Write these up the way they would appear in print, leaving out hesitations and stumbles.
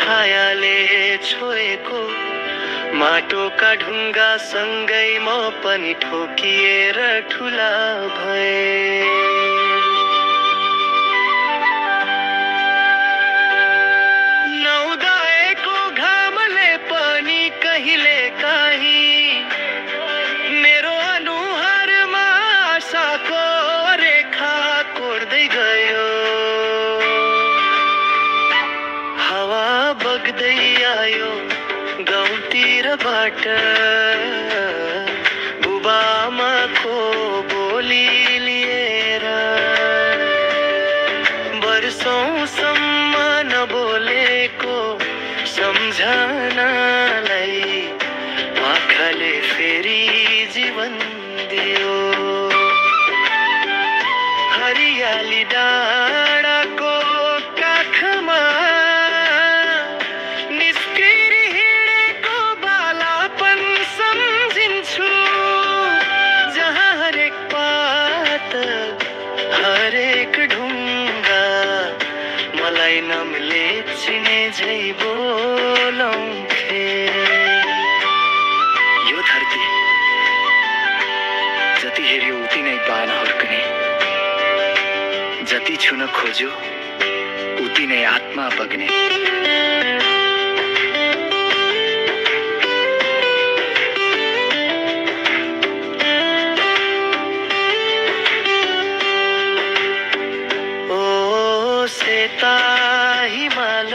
छायाले छोएको माटोका ढुङ्गा सँगै म पनि ठोकिएर ठुला भए। नौदाएको घामले पनि कहिले काहीँ मेरो अनुहारमा आशाको रेखा कोर्दै गयो। हावा बग्दै आयो गाउँतिरबाट बुबाआमाको बोली लिएर। वर्षौंसम्म नबोलेको सम्झनालाई आँखाले फेरि जीवन दियो। हरियाली डाँडाको काखमा निस्किरी हिँडेको बालापन सम्झिन्छु, जहाँ हरेक पात हरेक ढुङ्गा मलाई नामले चिने झै बोलाउँथे। यो धरती जति हेऱ्यो उति नै पाएन हुर्कने, जति छुन खोज्यो उति नै आत्मा बग्ने। ओ सेता हिमाल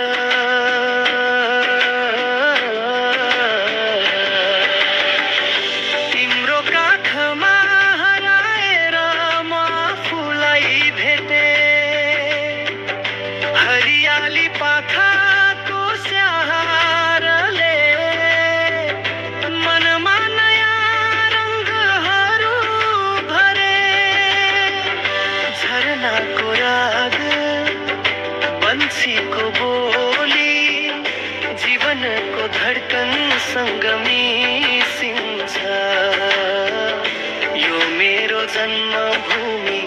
तिम्रो काखमा हराएर म आफूलाई भेटे। हरियाली पाखाको स्याहारले मनमा नयाँ रङ्गहरू भरे। झरनाको राग बन्सीको बोली जीवनको धड्कनसँग मिसिन्छ। यो मेरो जन्मभूमि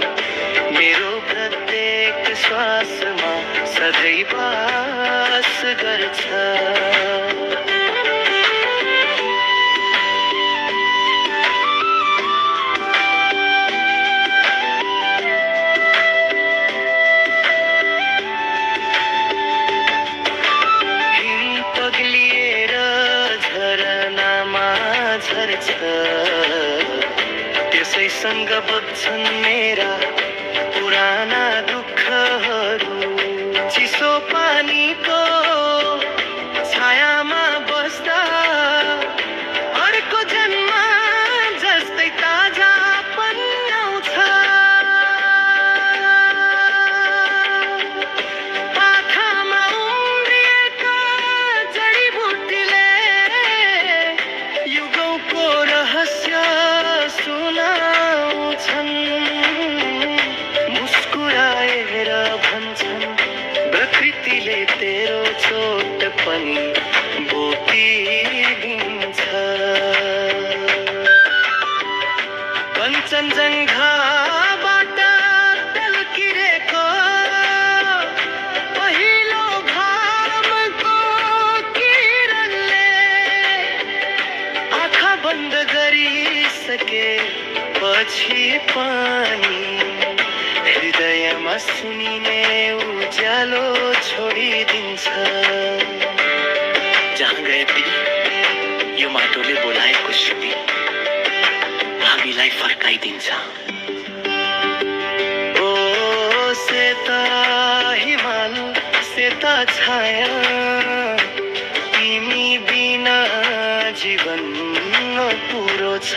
मेरो प्रत्येक श्वासमा सधैँ बास गर्छ। हिम पग्लिएर झरनामा झर्छ, त्यसैसँग बग्छन् मेरा पुराना दुःखहरू। चिसो पानीको छायामा बस्दा अर्को जन्म जस्तै ताजापन आउँछ। पाखामा उम्रिएका जडीबुटीले युगौँको रहस्य सुनाउँछन्। मुस्कुराएर भन्छन् प्रकृतिले तेरो चोट पनि बोकिदिन्छ। कञ्चनजङ्घाबाट तल्किरहेको पहिलो घामको किरणले आँखा बन्द गरिसके पछि पनि हृदयमा सुनिने उज्यालो छोडिदिन्छ। जहाँ गए पनि यो माटोले बोलाएको श्रुति हामीलाई फर्काइदिन्छ। ओ सेता हिमाल सेता छाया तिमी बिना जीवन पुरो छ।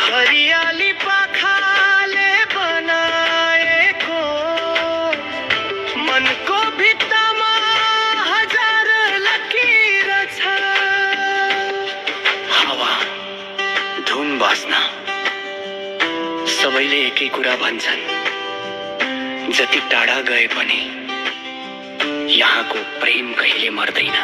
हरियाली पाखाले बनाएको मनको भित्तामा हजार लकीर छ। हावा धुन बस्न सबैले एकै कुरा भन्छन्, जति टाढा गए पनि यहाँको प्रेम कहिले मर्दैन।